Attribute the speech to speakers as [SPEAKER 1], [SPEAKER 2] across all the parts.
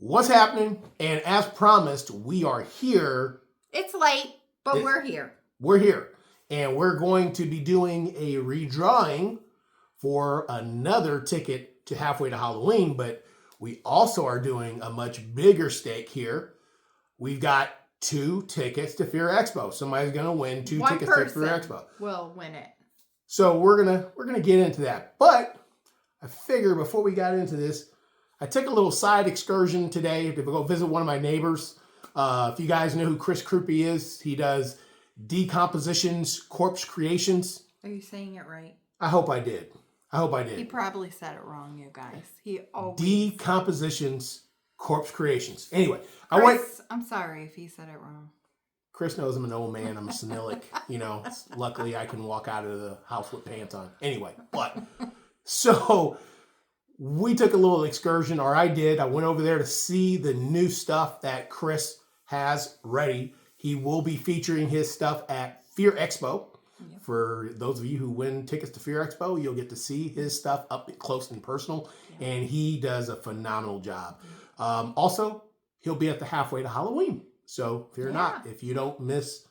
[SPEAKER 1] what's happening? And as promised, we are here.
[SPEAKER 2] It's late, but we're here.
[SPEAKER 1] We're here. And we're going to be doing a redrawing for another ticket to Halfway to Halloween, but we also are doing a much bigger stake here. We've got 2 tickets to Fear Expo. Somebody's going to win 2 tickets to Fear Expo.
[SPEAKER 2] Will win it.
[SPEAKER 1] So we're gonna get into that. But I figure before we got into this, I took a little side excursion today to go visit one of my neighbors. If you guys know who Chris Krupe is, he does Decompositions, Corpse Creations.
[SPEAKER 2] Are you saying it right?
[SPEAKER 1] I hope I did.
[SPEAKER 2] He probably said it wrong, you guys. He always...
[SPEAKER 1] Decompositions, Corpse Creations. Anyway,
[SPEAKER 2] I'm sorry if he said it wrong.
[SPEAKER 1] Chris knows I'm an old man. I'm a senilic. Luckily I can walk out of the house with pants on. Anyway, so we took a little excursion, or I did. I went over there to see the new stuff that Chris has ready. He will be featuring his stuff at Fear Expo. Yep. For those of you who win tickets to Fear Expo, you'll get to see his stuff up close and personal, and he does a phenomenal job. Also, he'll be at the Halfway to Halloween. So fear not, if you miss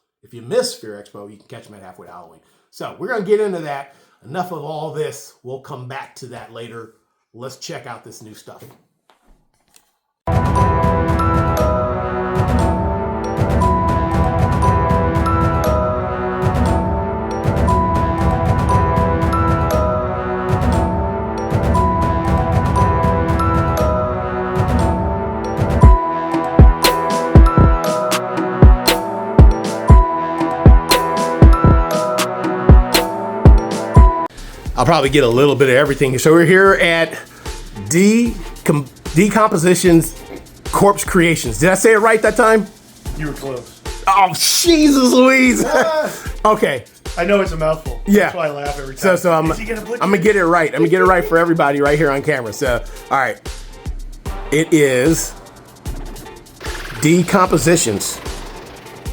[SPEAKER 1] Fear Expo, you can catch him at Halfway to Halloween. So we're going to get into that. Enough of all this. We'll come back to that later. Let's check out this new stuff. I'll probably get a little bit of everything. So we're here at Decompositions, Corpse Creations. Did I say it right that time?
[SPEAKER 3] You were close.
[SPEAKER 1] Oh, Jesus Louise. Okay.
[SPEAKER 3] I know it's a mouthful.
[SPEAKER 1] Yeah.
[SPEAKER 3] That's why I laugh every time.
[SPEAKER 1] So I'm gonna get it right. I'm gonna get it right for everybody right here on camera. So, all right. It is Decompositions,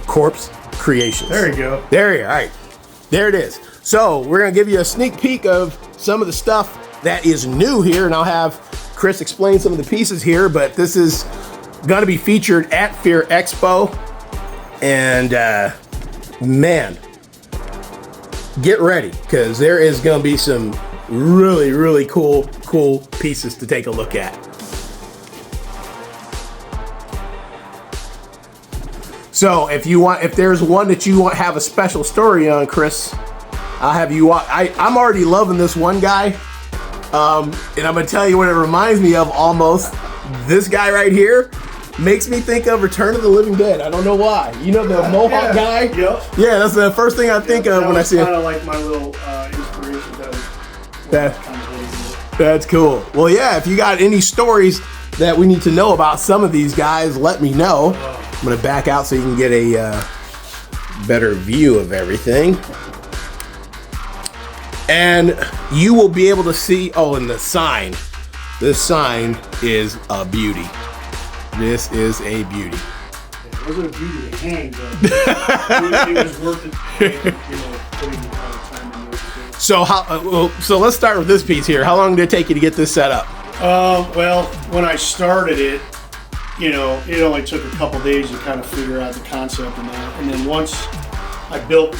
[SPEAKER 1] Corpse Creations.
[SPEAKER 3] There you go.
[SPEAKER 1] There you go. All right. There it is. So we're going to give you a sneak peek of some of the stuff that is new here, and I'll have Chris explain some of the pieces here, but this is going to be featured at Fear Expo, and man, get ready, because there is going to be some really, really cool pieces to take a look at. So if there's one that you want have a special story on, Chris, I'll have you watch. I'm already loving this one guy. And I'm going to tell you what it reminds me of almost. This guy right here makes me think of Return of the Living Dead. I don't know why. You know the Mohawk Guy?
[SPEAKER 3] Yep.
[SPEAKER 1] Yeah, that's the first thing I think of when I see him.
[SPEAKER 3] Kind of like my little inspiration.
[SPEAKER 1] That's cool. Well, yeah, if you got any stories that we need to know about some of these guys, let me know. I'm going to back out so you can get a better view of everything. And you will be able to see, and the sign. This sign is a beauty. This is a beauty.
[SPEAKER 3] It wasn't a beauty to hang, but it was worth it. Putting time into it.
[SPEAKER 1] So let's start with this piece here. How long did it take you to get this set up?
[SPEAKER 3] Well, when I started it, it only took a couple days to kind of figure out the concept and that. And then once I built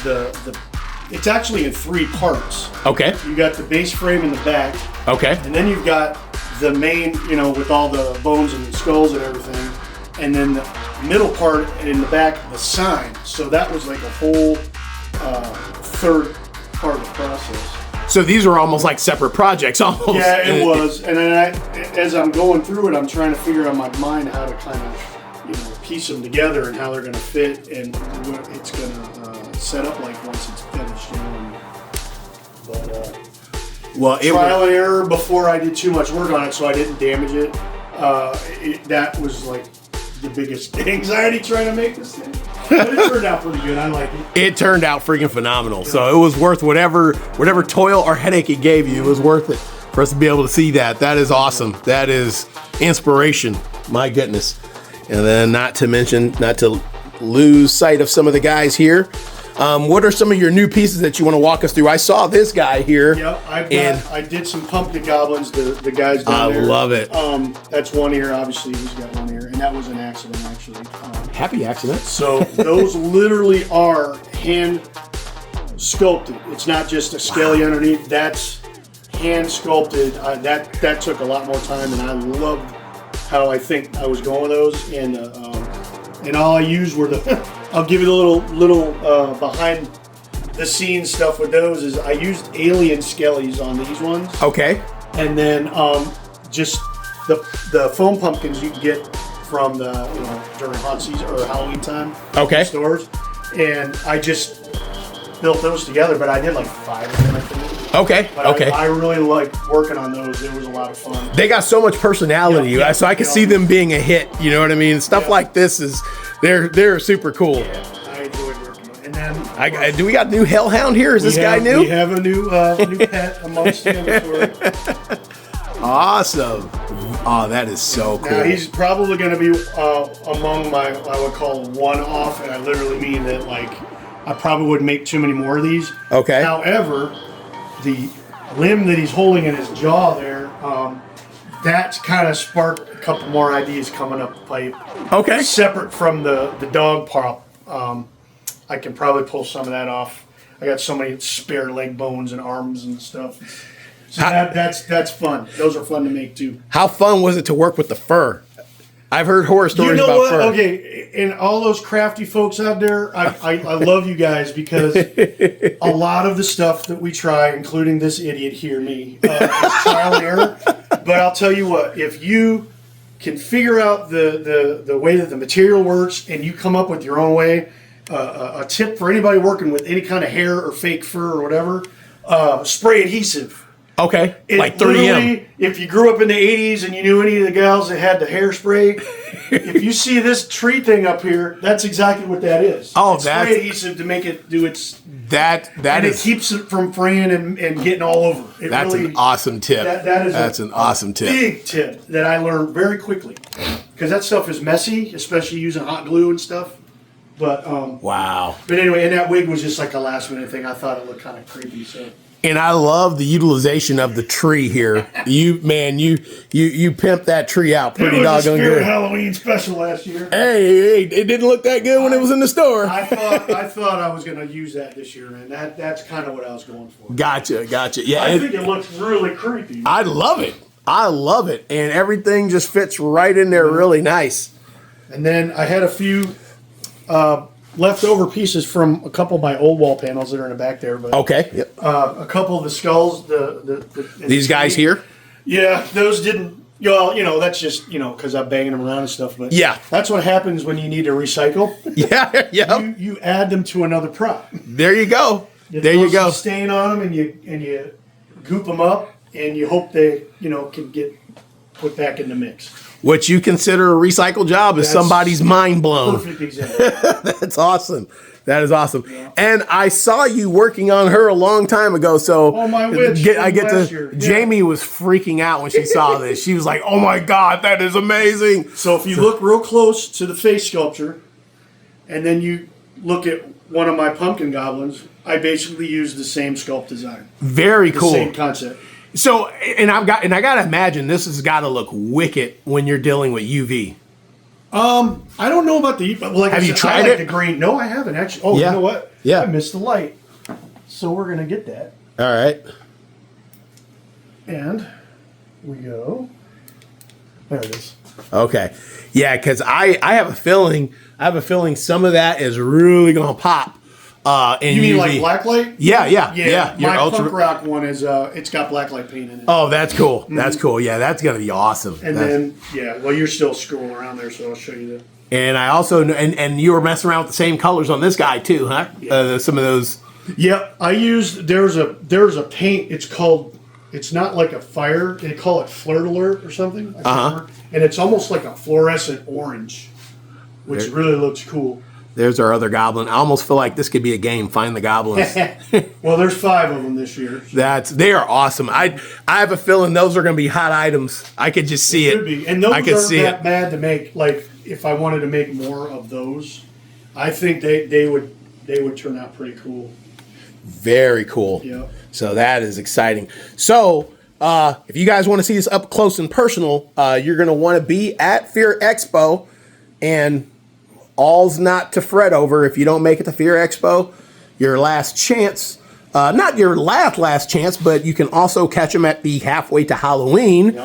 [SPEAKER 3] it's actually in 3 parts.
[SPEAKER 1] Okay.
[SPEAKER 3] You got the base frame in the back.
[SPEAKER 1] Okay.
[SPEAKER 3] And then you've got the main, with all the bones and the skulls and everything. And then the middle part and in the back, the sign. So that was like a whole 3rd part of the process.
[SPEAKER 1] So these are almost like separate projects almost.
[SPEAKER 3] Yeah, it was. And then as I'm going through it, I'm trying to figure out in my mind how to kind of, piece them together and how they're going to fit and what it's going to set up like once it's finished. Trial and error before I did too much work on it, so I didn't damage it. That was like the biggest anxiety trying to make this thing. But it turned out pretty good. I like it.
[SPEAKER 1] It turned out freaking phenomenal. So it was worth whatever toil or headache it gave you. It was worth it for us to be able to see that. That is awesome. That is inspiration. My goodness. And then not to lose sight of some of the guys here. What are some of your new pieces that you want to walk us through? I saw this guy here.
[SPEAKER 3] Yep, I did some pumpkin goblins. The guys down there.
[SPEAKER 1] I love it.
[SPEAKER 3] That's one ear. Obviously, he's got one ear, and that was an accident actually.
[SPEAKER 1] Happy accident.
[SPEAKER 3] So those literally are hand sculpted. It's not just a scaly underneath. That's hand sculpted. That took a lot more time, and I loved how I think I was going with those. And all I used were the. I'll give you the little behind the scenes stuff with those. Is I used alien skellies on these ones.
[SPEAKER 1] Okay.
[SPEAKER 3] And then just the foam pumpkins you can get from the during hot season or Halloween time.
[SPEAKER 1] Okay.
[SPEAKER 3] In stores, and I just built those together. But I did like 5 of them, I think.
[SPEAKER 1] Okay.
[SPEAKER 3] But
[SPEAKER 1] Okay.
[SPEAKER 3] I really liked working on those. It was a lot of fun.
[SPEAKER 1] They got so much personality,
[SPEAKER 3] Yeah,
[SPEAKER 1] so I could
[SPEAKER 3] yeah.
[SPEAKER 1] see them being a hit. You know what I mean? Stuff
[SPEAKER 3] Yeah.
[SPEAKER 1] like this is they're super cool.
[SPEAKER 3] Yeah, I enjoyed working on it. And then
[SPEAKER 1] Do we got new hellhound here? Is this guy new?
[SPEAKER 3] We have a new pet amongst the inventory.
[SPEAKER 1] Awesome. Oh, that is so cool.
[SPEAKER 3] Now he's probably going to be among my I would call one-off, and I literally mean that like I probably wouldn't make too many more of these.
[SPEAKER 1] Okay.
[SPEAKER 3] However, the limb that he's holding in his jaw there, that's kind of sparked a couple more ideas coming up the pipe.
[SPEAKER 1] Okay.
[SPEAKER 3] Separate from the dog pop, I can probably pull some of that off. I got so many spare leg bones and arms and stuff. So that's fun. Those are fun to make too.
[SPEAKER 1] How fun was it to work with the fur? I've heard horror stories about fur.
[SPEAKER 3] Okay, and all those crafty folks out there, I love you guys because a lot of the stuff that we try, including this idiot here, me, is trial and error. But I'll tell you what, if you can figure out the way that the material works and you come up with your own way, a tip for anybody working with any kind of hair or fake fur or whatever, spray adhesive.
[SPEAKER 1] Okay. Like 3M.
[SPEAKER 3] Literally, if you grew up in the 80s and you knew any of the gals that had the hairspray, if you see this tree thing up here, that's exactly what that is.
[SPEAKER 1] Oh,
[SPEAKER 3] it's
[SPEAKER 1] that's
[SPEAKER 3] spray adhesive to make it do its.
[SPEAKER 1] That
[SPEAKER 3] and
[SPEAKER 1] is
[SPEAKER 3] it keeps it from fraying and getting all over.
[SPEAKER 1] that's an awesome tip. That's an awesome tip.
[SPEAKER 3] Big tip that I learned very quickly because that stuff is messy, especially using hot glue and stuff. But
[SPEAKER 1] Wow.
[SPEAKER 3] But anyway, and that wig was just like a last minute thing. I thought it looked kind of creepy, so.
[SPEAKER 1] And I love the utilization of the tree here. You pimped that tree out pretty
[SPEAKER 3] It was a
[SPEAKER 1] doggone
[SPEAKER 3] Spirit
[SPEAKER 1] good.
[SPEAKER 3] Halloween special last year.
[SPEAKER 1] Hey, it didn't look that good when it was in the store.
[SPEAKER 3] I thought I was going to use that this year, man. That's kind of what I was going for.
[SPEAKER 1] Gotcha. Yeah,
[SPEAKER 3] I think it looks really creepy.
[SPEAKER 1] I love it. And everything just fits right in there really nice.
[SPEAKER 3] And then I had a few leftover pieces from a couple of my old wall panels that are in the back there. But
[SPEAKER 1] Okay. Yep.
[SPEAKER 3] a couple of the skulls.
[SPEAKER 1] These guys here?
[SPEAKER 3] Yeah, those didn't. Well, that's just because I'm banging them around and stuff. But
[SPEAKER 1] Yeah.
[SPEAKER 3] that's what happens when you need to recycle.
[SPEAKER 1] Yeah.
[SPEAKER 3] You add them to another prop.
[SPEAKER 1] There you go. There
[SPEAKER 3] throw
[SPEAKER 1] you go.
[SPEAKER 3] some stain on them, and you goop them up, and you hope they can get put back in the mix.
[SPEAKER 1] What you consider a recycle job is
[SPEAKER 3] That's
[SPEAKER 1] somebody's mind blown.
[SPEAKER 3] Perfect example.
[SPEAKER 1] That's awesome. That is awesome. Yeah. And I saw you working on her a long time ago. So
[SPEAKER 3] my witch last year. Yeah.
[SPEAKER 1] Jamie was freaking out when she saw this. She was like, "Oh my God, that is amazing!"
[SPEAKER 3] So if you look real close to the face sculpture, and then you look at one of my pumpkin goblins, I basically used the same sculpt design.
[SPEAKER 1] Very cool.
[SPEAKER 3] Same concept.
[SPEAKER 1] So, and I gotta imagine this has got to look wicked when you're dealing with UV.
[SPEAKER 3] I don't know about the. Like
[SPEAKER 1] Have you tried it?
[SPEAKER 3] The green. No, I haven't actually. Oh,
[SPEAKER 1] Yeah.
[SPEAKER 3] You know what?
[SPEAKER 1] Yeah.
[SPEAKER 3] I missed the light. So we're gonna get that.
[SPEAKER 1] All right.
[SPEAKER 3] And we go. There it is.
[SPEAKER 1] Okay. Yeah, because I have a feeling some of that is really gonna pop. In
[SPEAKER 3] You mean
[SPEAKER 1] UV.
[SPEAKER 3] like blacklight?
[SPEAKER 1] Yeah.
[SPEAKER 3] Yeah.
[SPEAKER 1] Your
[SPEAKER 3] My
[SPEAKER 1] ultra-
[SPEAKER 3] punk rock one is it's got blacklight paint in it.
[SPEAKER 1] Oh, that's cool. That's cool. Yeah, that's gonna be awesome.
[SPEAKER 3] And then well, you're still scrolling around there, so I'll show you that.
[SPEAKER 1] And I also and you were messing around with the same colors on this guy too, huh? Some of those.
[SPEAKER 3] Yeah, I used there's a paint. It's not like a fire. They call it Flirt Alert or something. I can't remember. And it's almost like a fluorescent orange, which really looks cool.
[SPEAKER 1] There's our other goblin. I almost feel like this could be a game. Find the goblins.
[SPEAKER 3] Well, there's 5 of them this year.
[SPEAKER 1] They are awesome. I have a feeling those are going to be hot items. I could just see it.
[SPEAKER 3] Could be. And those
[SPEAKER 1] I could
[SPEAKER 3] aren't
[SPEAKER 1] see
[SPEAKER 3] that
[SPEAKER 1] it.
[SPEAKER 3] bad to make. Like if I wanted to make more of those, I think they would they would turn out pretty cool.
[SPEAKER 1] Very cool.
[SPEAKER 3] Yeah.
[SPEAKER 1] So that is exciting. So if you guys want to see this up close and personal, you're going to want to be at Fear Expo, and all's not to fret over. If you don't make it to Fear Expo, your last chance, not your last chance, but you can also catch them at the Halfway to Halloween,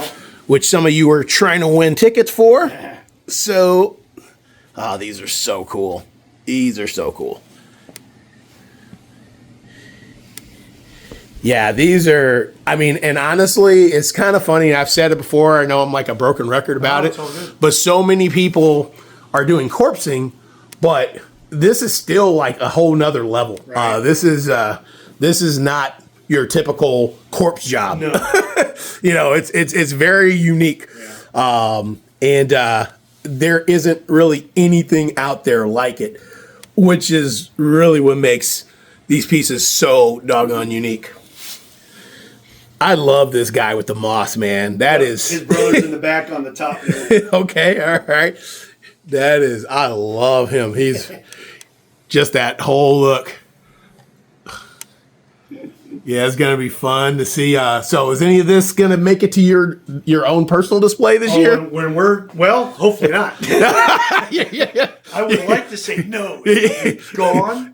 [SPEAKER 1] which some of you are trying to win tickets for. So, these are so cool. These are so cool. Yeah, these are, I mean, and honestly, it's kind of funny. I've said it before. I know I'm like a broken record about it. But so many people are doing corpsing, but this is still like a whole nother level.
[SPEAKER 3] Right.
[SPEAKER 1] This is not your typical corpse job.
[SPEAKER 3] No.
[SPEAKER 1] You know, it's very unique.
[SPEAKER 3] Yeah.
[SPEAKER 1] And there isn't really anything out there like it, which is really what makes these pieces so doggone unique. I love this guy with the moss, man. That is
[SPEAKER 3] his brother's in the back on the top.
[SPEAKER 1] okay. All right. That is, I love him. He's just that whole look. Yeah, it's gonna be fun to see. So, is any of this gonna make it to your own personal display this year?
[SPEAKER 3] When we're hopefully not.
[SPEAKER 1] Yeah.
[SPEAKER 3] I would like to say no. It's gone.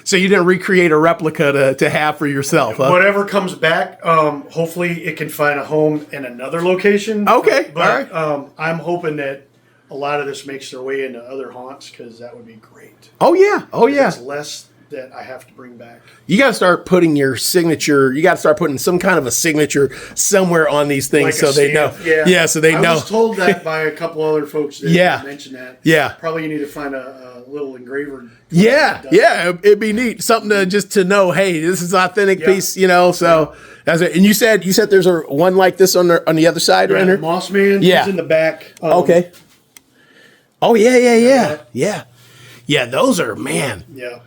[SPEAKER 1] So you didn't recreate a replica to have for yourself, huh?
[SPEAKER 3] Whatever comes back, hopefully it can find a home in another location.
[SPEAKER 1] Okay,
[SPEAKER 3] but
[SPEAKER 1] all right.
[SPEAKER 3] I'm hoping that a lot of this makes their way into other haunts, because that would be great.
[SPEAKER 1] Oh yeah.
[SPEAKER 3] It's less that I have to bring back.
[SPEAKER 1] You got to start putting your signature. You got to start putting some kind of a signature somewhere on these things,
[SPEAKER 3] Like
[SPEAKER 1] so
[SPEAKER 3] a
[SPEAKER 1] they know.
[SPEAKER 3] stamp.
[SPEAKER 1] Yeah, so they know.
[SPEAKER 3] I was told that by a couple other folks that
[SPEAKER 1] Yeah.
[SPEAKER 3] mentioned that.
[SPEAKER 1] Yeah.
[SPEAKER 3] Probably you need to find a little engraver.
[SPEAKER 1] Yeah, it'd be neat. Something to know. Hey, this is authentic piece. You know, so that's it. And you said there's a one like this on the other side, right?
[SPEAKER 3] The Moss Man.
[SPEAKER 1] Yeah.
[SPEAKER 3] He's in the back.
[SPEAKER 1] Okay. Oh yeah. Those are, man.
[SPEAKER 3] Yeah.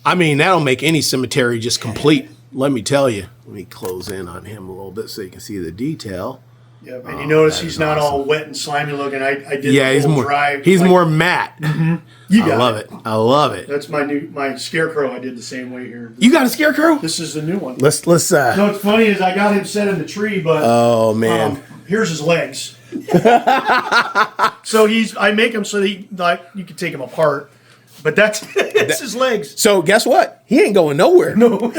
[SPEAKER 1] I mean, that'll make any cemetery just complete. Let me tell you. Let me close in on him a little bit so you can see the detail.
[SPEAKER 3] Yep. And you notice he's not all wet and slimy looking. I did.
[SPEAKER 1] Yeah, he's more
[SPEAKER 3] dry.
[SPEAKER 1] He's more matte.
[SPEAKER 3] You got
[SPEAKER 1] I love it. I love it.
[SPEAKER 3] That's my Scarecrow. I did the same way here.
[SPEAKER 1] You got a Scarecrow?
[SPEAKER 3] This is the new one.
[SPEAKER 1] Let's
[SPEAKER 3] So what's funny is I got him set in the tree, but
[SPEAKER 1] oh man.
[SPEAKER 3] Here's his legs. So I make him so that you can take him apart, but that's his legs.
[SPEAKER 1] So guess what? He ain't going nowhere.
[SPEAKER 3] No.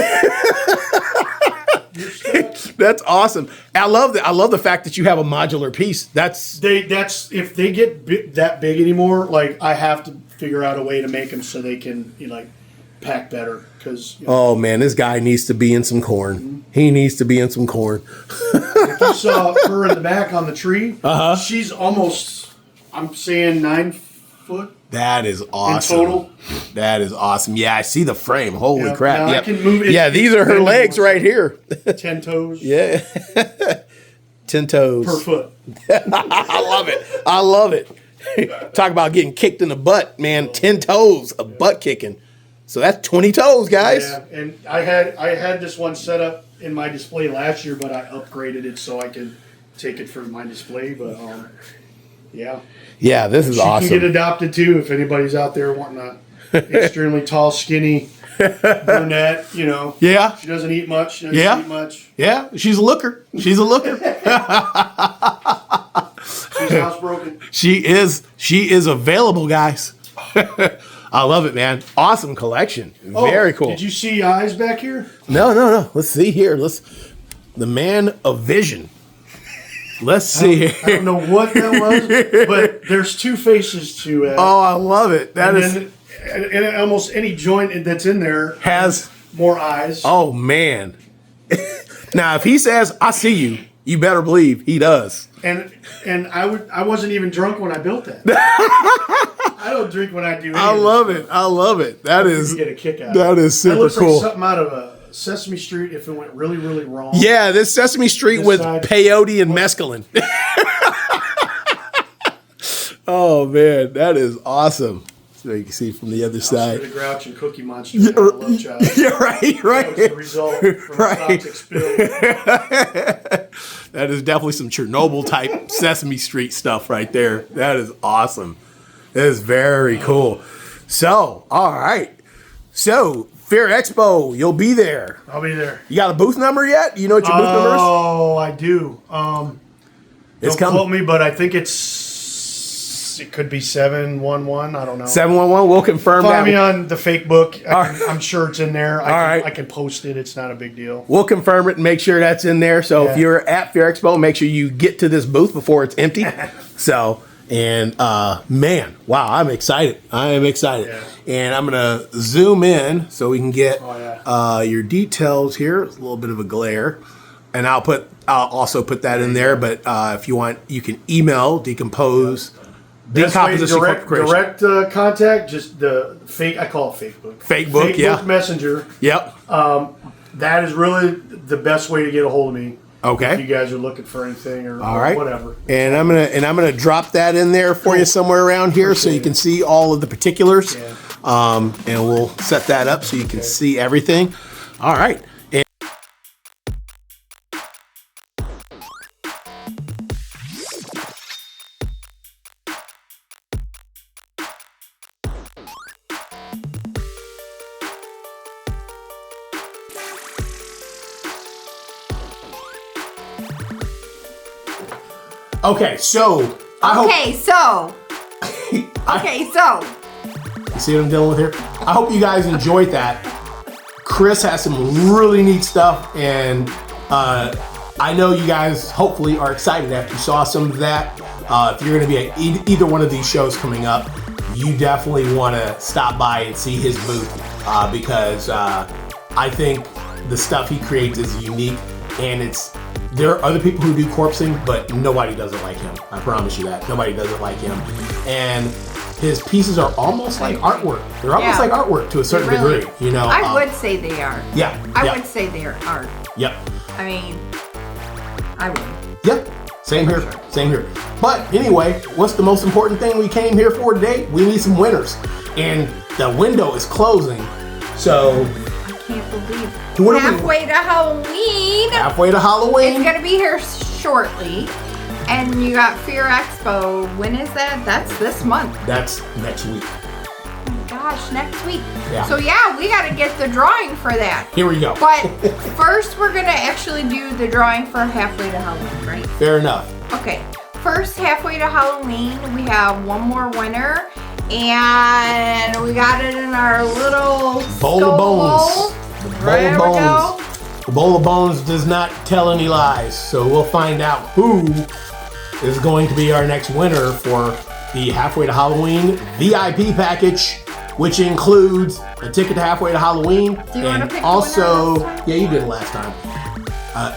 [SPEAKER 1] That's awesome. I love the fact that you have a modular piece. That's
[SPEAKER 3] if they get that big anymore, like I have to figure out a way to make them so they can pack better. Because
[SPEAKER 1] oh man, this guy needs to be in some corn. Mm-hmm. He needs to be in some corn.
[SPEAKER 3] If you saw her in the back on the tree, she's almost, I'm saying 9 foot.
[SPEAKER 1] That is awesome.
[SPEAKER 3] In total.
[SPEAKER 1] That is awesome. Yeah, I see the frame. Holy crap.
[SPEAKER 3] Now
[SPEAKER 1] Yeah.
[SPEAKER 3] I can move it.
[SPEAKER 1] Yeah, these are her legs right here.
[SPEAKER 3] 10 toes.
[SPEAKER 1] Yeah. 10 toes.
[SPEAKER 3] Per foot.
[SPEAKER 1] I love it. I love it. Talk about getting kicked in the butt, man. 10 toes of butt kicking. So that's 20 toes, guys.
[SPEAKER 3] Yeah, and I had this one set up in my display last year, but I upgraded it so I could take it for my display. But yeah.
[SPEAKER 1] Yeah, this is awesome.
[SPEAKER 3] She can get adopted too if anybody's out there wanting a extremely tall, skinny brunette.
[SPEAKER 1] Yeah.
[SPEAKER 3] She doesn't eat much. She
[SPEAKER 1] Yeah.
[SPEAKER 3] doesn't eat much.
[SPEAKER 1] Yeah, she's a looker. She's a looker.
[SPEAKER 3] She's housebroken.
[SPEAKER 1] She is available, guys. I love it, man. Awesome collection. Very cool.
[SPEAKER 3] Did you see eyes back here?
[SPEAKER 1] No. Let's see here. The man of vision. Let's see here.
[SPEAKER 3] I don't know what that was, but there's two faces to it.
[SPEAKER 1] Oh, I love it.
[SPEAKER 3] And almost any joint that's in there
[SPEAKER 1] has
[SPEAKER 3] more eyes.
[SPEAKER 1] Oh man. Now, if he says, "I see you," you better believe he does.
[SPEAKER 3] And I wasn't even drunk when I built that. I don't drink when I do anything.
[SPEAKER 1] I love it. That is,
[SPEAKER 3] you get a kick out.
[SPEAKER 1] That is super
[SPEAKER 3] that looks
[SPEAKER 1] cool.
[SPEAKER 3] Like something out of a Sesame Street if it went really, really wrong.
[SPEAKER 1] Yeah, this Sesame Street
[SPEAKER 3] This
[SPEAKER 1] with
[SPEAKER 3] side.
[SPEAKER 1] peyote and mescaline. Oh man, that is awesome. So you can see from the other side.
[SPEAKER 3] The Grouch and Cookie Monster. Yeah, love child.
[SPEAKER 1] Yeah, right.
[SPEAKER 3] That was the result from
[SPEAKER 1] Right.
[SPEAKER 3] toxic spill.
[SPEAKER 1] That is definitely some Chernobyl type Sesame Street stuff right there. That is awesome. That is very cool. So, all right. So, Fear Expo, you'll be there.
[SPEAKER 3] I'll be there.
[SPEAKER 1] You got a booth number yet? You know what your booth number is?
[SPEAKER 3] Oh, I do.
[SPEAKER 1] It's
[SPEAKER 3] Don't
[SPEAKER 1] coming.
[SPEAKER 3] quote me, but I think it could be 711. I don't know.
[SPEAKER 1] 711. We'll confirm
[SPEAKER 3] Find me
[SPEAKER 1] that.
[SPEAKER 3] on the fake book.
[SPEAKER 1] right.
[SPEAKER 3] I'm sure it's in there.
[SPEAKER 1] right.
[SPEAKER 3] I can post it. It's not a big deal.
[SPEAKER 1] We'll confirm it and make sure that's in there. So if
[SPEAKER 3] Yeah.
[SPEAKER 1] you're at Fear Expo, make sure you get to this booth before it's empty. So, and man, wow, I'm excited. I am excited.
[SPEAKER 3] Yeah.
[SPEAKER 1] And I'm gonna zoom in so we can get
[SPEAKER 3] Oh,
[SPEAKER 1] your details here. It's a little bit of a glare, and I'll also put that in there. But if you want, you can email Decompose. Decomposition Corporation.
[SPEAKER 3] Direct contact, just the fake. I call it Facebook.
[SPEAKER 1] Facebook, yeah.
[SPEAKER 3] Facebook Messenger.
[SPEAKER 1] Yep.
[SPEAKER 3] That is really the best way to get a hold of me.
[SPEAKER 1] Okay.
[SPEAKER 3] If you guys are looking for anything or
[SPEAKER 1] right.
[SPEAKER 3] whatever.
[SPEAKER 1] And I'm gonna drop that in there for you somewhere around here so you can see all of the particulars.
[SPEAKER 3] Yeah.
[SPEAKER 1] And we'll set that up so you can see everything. All right. And okay, so I hope
[SPEAKER 2] Okay, so. Okay, so.
[SPEAKER 1] you see what I'm dealing with here. I hope you guys enjoyed that. Chris has some really neat stuff, and I know you guys hopefully are excited after you saw some of that. If you're going to be at either one of these shows coming up, you definitely want to stop by and see his booth because I think the stuff he creates is unique, and there are other people who do corpsing, but nobody does it like him. I promise you that. Nobody does it like him. And his pieces are almost like artwork. They're almost
[SPEAKER 2] Yeah.
[SPEAKER 1] like artwork to a certain
[SPEAKER 2] Really-
[SPEAKER 1] degree, you know.
[SPEAKER 2] I would say they are.
[SPEAKER 1] Yeah.
[SPEAKER 2] I
[SPEAKER 1] yeah,
[SPEAKER 2] would say they are art.
[SPEAKER 1] Yep.
[SPEAKER 2] I mean, I would.
[SPEAKER 1] Yep. Same here. Same here. But anyway, what's the most important thing we came here for today? We need some winners. And the window is closing. So
[SPEAKER 2] I can't believe.
[SPEAKER 1] What are we-
[SPEAKER 2] Halfway to Halloween.
[SPEAKER 1] halfway to
[SPEAKER 2] It's
[SPEAKER 1] Halloween.
[SPEAKER 2] gonna be here shortly. And you got Fear Expo. When is that? That's this month.
[SPEAKER 1] That's next week.
[SPEAKER 2] Oh my gosh, next week.
[SPEAKER 1] Yeah.
[SPEAKER 2] So yeah, we gotta get the drawing for that.
[SPEAKER 1] Here we go.
[SPEAKER 2] But first we're gonna actually do the drawing for Halfway to Halloween, right?
[SPEAKER 1] Fair enough.
[SPEAKER 2] Okay. First, Halfway to Halloween, we have one more winner. And we got it in our little
[SPEAKER 1] Bowl of bones. The bowl
[SPEAKER 2] There
[SPEAKER 1] of
[SPEAKER 2] we
[SPEAKER 1] bones.
[SPEAKER 2] go.
[SPEAKER 1] The bowl of bones does not tell any lies. So we'll find out who is going to be our next winner for the Halfway to Halloween VIP package, which includes a ticket to Halfway to Halloween.
[SPEAKER 2] Do you wanna
[SPEAKER 1] and
[SPEAKER 2] pick the
[SPEAKER 1] also,
[SPEAKER 2] winner last time?
[SPEAKER 1] yeah, you did it last time.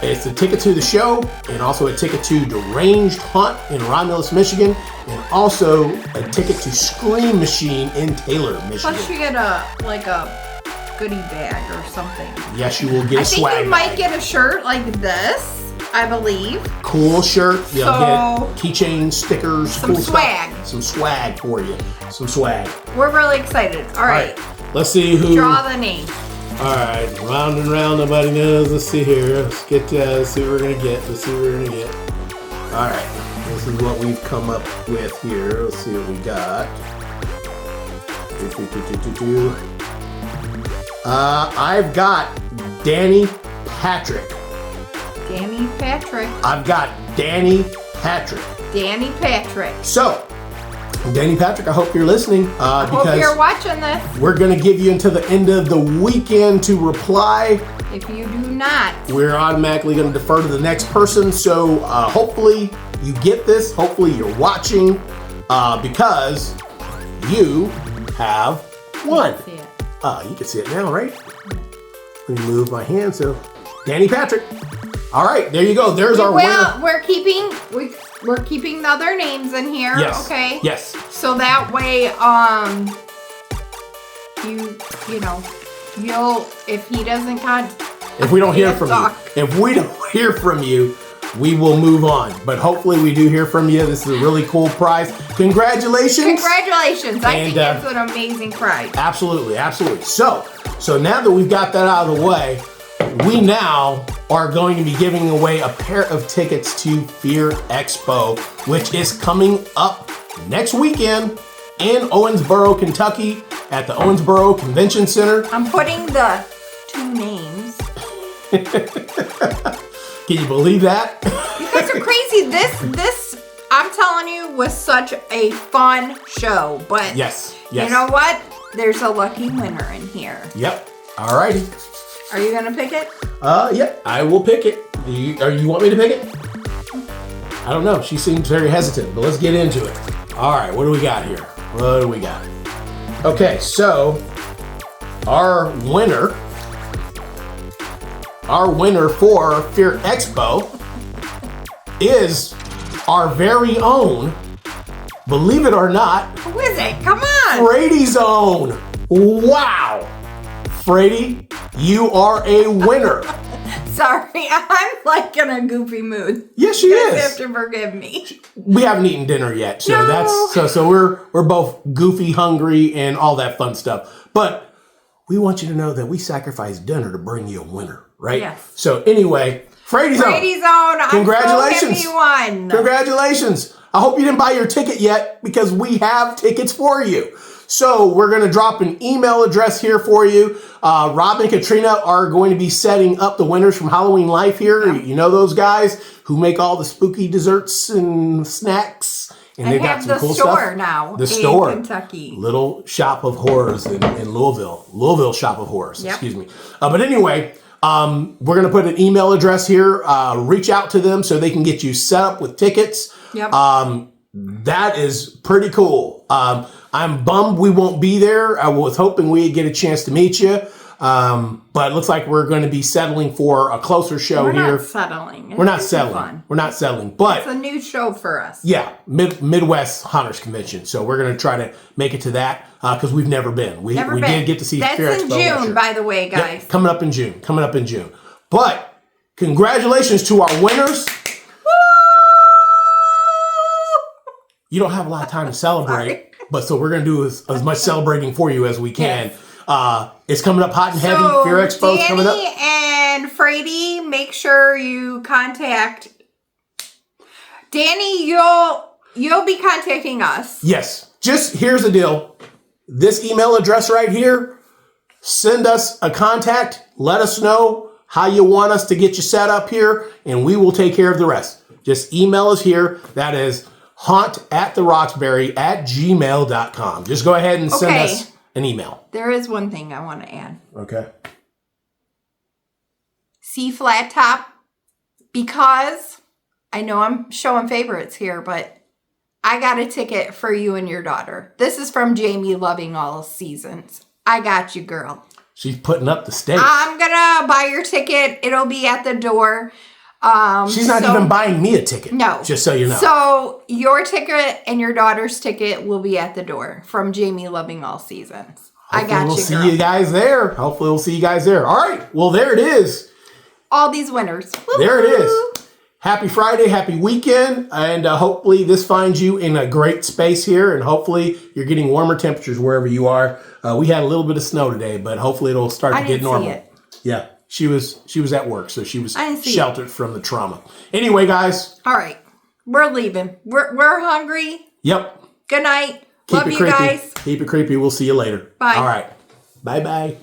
[SPEAKER 1] It's a ticket to the show, and also a ticket to Deranged Hunt in Romulus, Michigan, and also a ticket to Scream Machine in Taylor, Michigan.
[SPEAKER 2] Plus you get a goodie bag or something.
[SPEAKER 1] Yes, you will get a
[SPEAKER 2] I think
[SPEAKER 1] swag
[SPEAKER 2] you might
[SPEAKER 1] bag.
[SPEAKER 2] get a shirt like this, I believe.
[SPEAKER 1] Cool shirt. You'll
[SPEAKER 2] So-
[SPEAKER 1] get keychain, stickers,
[SPEAKER 2] Some
[SPEAKER 1] cool
[SPEAKER 2] swag.
[SPEAKER 1] stuff. Some swag for you. Some swag.
[SPEAKER 2] We're really excited. All right.
[SPEAKER 1] Let's see who.
[SPEAKER 2] Draw the name.
[SPEAKER 1] All right, round and round, nobody knows. Let's see here. Let's see what we're gonna get. Let's see what we're gonna get. All right, this is what we've come up with here. Let's see what we got. I've got Danny Patrick.
[SPEAKER 2] Danny Patrick.
[SPEAKER 1] I've got Danny Patrick.
[SPEAKER 2] Danny Patrick.
[SPEAKER 1] So, Danny Patrick, I hope you're listening
[SPEAKER 2] I hope
[SPEAKER 1] because
[SPEAKER 2] you're watching this.
[SPEAKER 1] we're going to give you until the end of the weekend to reply.
[SPEAKER 2] If you do not,
[SPEAKER 1] We're automatically going to defer to the next person. So hopefully you get this. Hopefully you're watching because you have won.
[SPEAKER 2] see it.
[SPEAKER 1] You can see it now, right? Let me move my hand. So, Danny Patrick. All right, there you go. There's our winner.
[SPEAKER 2] Well, we're keeping the other names in here.
[SPEAKER 1] Yes.
[SPEAKER 2] Okay.
[SPEAKER 1] Yes.
[SPEAKER 2] So that way, you'll if he doesn't
[SPEAKER 1] If we don't hear from you,
[SPEAKER 2] Talk.
[SPEAKER 1] if we don't hear from you, we will move on. But hopefully we do hear from you. This is a really cool prize. Congratulations.
[SPEAKER 2] Congratulations! I think
[SPEAKER 1] And,
[SPEAKER 2] it's an amazing prize.
[SPEAKER 1] Absolutely, absolutely. So now that we've got that out of the way, we now are going to be giving away a pair of tickets to Fear Expo, which is coming up next weekend in Owensboro, Kentucky at the Owensboro Convention Center.
[SPEAKER 2] I'm putting the 2 names.
[SPEAKER 1] Can you believe that?
[SPEAKER 2] You guys are crazy. This, I'm telling you, was such a fun show. But
[SPEAKER 1] Yes.
[SPEAKER 2] you know what? There's a lucky winner in here.
[SPEAKER 1] Yep. Alrighty.
[SPEAKER 2] Are you gonna pick it?
[SPEAKER 1] Yep. I will pick it. You want me to pick it? I don't know. She seems very hesitant, but let's get into it. All right. What do we got here? What do we got? Okay. So our winner for Fear Expo is our very own, believe it or not,
[SPEAKER 2] Who is it? Come on.
[SPEAKER 1] Frady's own. Wow. Frady, you are a winner.
[SPEAKER 2] Sorry, I'm like in a goofy mood.
[SPEAKER 1] Yes, she
[SPEAKER 2] You
[SPEAKER 1] is.
[SPEAKER 2] have to forgive me.
[SPEAKER 1] We haven't eaten dinner yet, so
[SPEAKER 2] No.
[SPEAKER 1] so we're both goofy, hungry, and all that fun stuff. But we want you to know that we sacrificed dinner to bring you a winner, right?
[SPEAKER 2] Yes.
[SPEAKER 1] So anyway, Frady's own.
[SPEAKER 2] Brady's own.
[SPEAKER 1] Congratulations.
[SPEAKER 2] I'm so happy you won.
[SPEAKER 1] Congratulations. I hope you didn't buy your ticket yet because we have tickets for you. So we're going to drop an email address here for you. Rob and Katrina are going to be setting up the winners from Halloween Life here.
[SPEAKER 2] Yeah.
[SPEAKER 1] You know those guys who make all the spooky desserts and snacks. And
[SPEAKER 2] I
[SPEAKER 1] they've got
[SPEAKER 2] have
[SPEAKER 1] some
[SPEAKER 2] the
[SPEAKER 1] cool
[SPEAKER 2] store
[SPEAKER 1] stuff.
[SPEAKER 2] now
[SPEAKER 1] The
[SPEAKER 2] in
[SPEAKER 1] store.
[SPEAKER 2] Kentucky.
[SPEAKER 1] Little shop of horrors in Louisville. Louisville shop of horrors,
[SPEAKER 2] Yep.
[SPEAKER 1] excuse me. But anyway, we're going to put an email address here. Reach out to them so they can get you set up with tickets.
[SPEAKER 2] Yep.
[SPEAKER 1] That is pretty cool. I'm bummed we won't be there. I was hoping we'd get a chance to meet you. But it looks like we're going to be settling for a closer show
[SPEAKER 2] We're
[SPEAKER 1] here.
[SPEAKER 2] not settling.
[SPEAKER 1] We're not
[SPEAKER 2] It's
[SPEAKER 1] settling.
[SPEAKER 2] fun.
[SPEAKER 1] We're not settling. But
[SPEAKER 2] It's a new show for us.
[SPEAKER 1] yeah, Midwest Hunters Convention. So we're going to try to make it to that because we've never been. We did get to see
[SPEAKER 2] That's
[SPEAKER 1] Fear
[SPEAKER 2] in
[SPEAKER 1] Expo last
[SPEAKER 2] June,
[SPEAKER 1] year.
[SPEAKER 2] by the way,
[SPEAKER 1] Yep,
[SPEAKER 2] guys.
[SPEAKER 1] coming up in June. But congratulations to our winners. You don't have a lot of time to celebrate, but so we're going to do as much celebrating for you as we can. It's coming up hot and heavy. Fear Expo's coming up.
[SPEAKER 2] Danny and Frady, make sure you contact Danny. You'll be contacting us.
[SPEAKER 1] Yes. Just here's the deal. This email address right here, send us a contact. Let us know how you want us to get you set up here, and we will take care of the rest. Just email us here. That is haunt@theroxbury@gmail.com. Just go ahead and send us an email.
[SPEAKER 2] There is one thing I want to add.
[SPEAKER 1] Okay.
[SPEAKER 2] C flat top, because I know I'm showing favorites here, but I got a ticket for you and your daughter. This is from Jamie Loving All Seasons. I got you, girl.
[SPEAKER 1] She's putting up the stakes.
[SPEAKER 2] I'm gonna buy your ticket. It'll be at the door.
[SPEAKER 1] She's not even buying me a ticket.
[SPEAKER 2] No.
[SPEAKER 1] Just so you know.
[SPEAKER 2] So your ticket and your daughter's ticket will be at the door from Jamie Loving All Seasons. I got
[SPEAKER 1] we'll
[SPEAKER 2] you,
[SPEAKER 1] see
[SPEAKER 2] girl.
[SPEAKER 1] you guys there. Hopefully we'll see you guys there. All right. Well, there it is.
[SPEAKER 2] All these winners.
[SPEAKER 1] There it
[SPEAKER 2] Woo-hoo.
[SPEAKER 1] is. Happy Friday, happy weekend, and hopefully this finds you in a great space here, and hopefully you're getting warmer temperatures wherever you are. We had a little bit of snow today, but hopefully it'll start to get normal.
[SPEAKER 2] See it.
[SPEAKER 1] Yeah, she was at work, so she was
[SPEAKER 2] I didn't see
[SPEAKER 1] sheltered from the trauma. Anyway, guys.
[SPEAKER 2] All right, we're leaving. We're hungry.
[SPEAKER 1] Yep.
[SPEAKER 2] Good night.
[SPEAKER 1] Keep
[SPEAKER 2] Love
[SPEAKER 1] it
[SPEAKER 2] you
[SPEAKER 1] creepy.
[SPEAKER 2] guys.
[SPEAKER 1] Keep it creepy. We'll see you later.
[SPEAKER 2] Bye.
[SPEAKER 1] All right. Bye-bye.